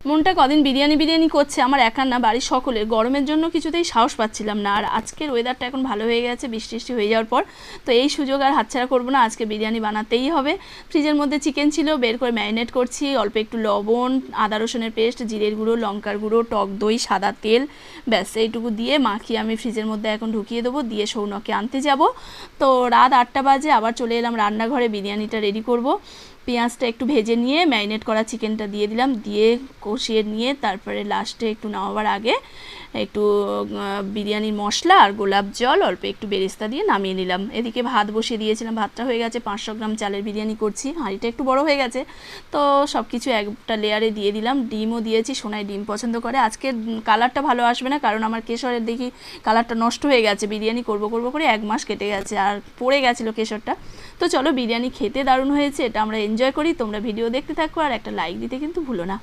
মনটা কদিন বিরিয়ানি বিরিয়ানি করছে, আমার একার না, বাড়ির সকলের। গরমের জন্য কিছুতেই সাহস পাচ্ছিলাম না। আর আজকের ওয়েদারটা এখন ভালো হয়ে গেছে বৃষ্টি টিষ্টি হয়ে যাওয়ার পর, তো এই সুযোগ আর হাতছাড়া করবো না, আজকে বিরিয়ানি বানাতেই হবে। ফ্রিজের মধ্যে চিকেন ছিল, বের করে ম্যারিনেট করছি। অল্প একটু লবণ, আদা রসুনের পেস্ট, জিরের গুঁড়ো, লঙ্কার গুঁড়ো, টক দই, সাদা তেল, ব্যাস এইটুকু দিয়ে মাখিয়ে আমি ফ্রিজের মধ্যে এখন ঢুকিয়ে দেবো, দিয়ে সৌনককে আনতে যাব। তো রাত 8টা বাজে, আবার চলে এলাম রান্নাঘরে বিরিয়ানিটা রেডি করব। পেঁয়াজটা একটু ভেজে নিয়ে ম্যারিনেট করা চিকেনটা দিয়ে দিলাম, দিয়ে কষিয়ে নিয়ে তারপরে লাস্টে একটু নামাবার আগে একটু বিরিয়ানির মশলা আর গোলাপ জল, অল্প একটু বেরেস্তা দিয়ে নামিয়ে নিলাম। এদিকে ভাত বসিয়ে দিয়েছিলাম, ভাতটা হয়ে গেছে। 500 গ্রাম চালের বিরিয়ানি করছি, হাঁড়িটা একটু বড় হয়ে গেছে, তো সব কিছু একটা লেয়ারে দিয়ে দিলাম। ডিমও দিয়েছি, সোনাই ডিম পছন্দ করে। আজকে কালারটা ভালো আসবে না, কারণ আমার কেশরের দেখি কালারটা নষ্ট হয়ে গেছে। বিরিয়ানি করব করে 1 মাস কেটে গেছে আর পড়ে গেছিলো কেশরটা। তো চলো, বিরিয়ানি খেতে দারুণ হয়েছে, এটা আমরা এনজয় করি। তোমরা ভিডিও দেখতে থাকো আর একটা লাইক দিতে কিন্তু ভুলো না।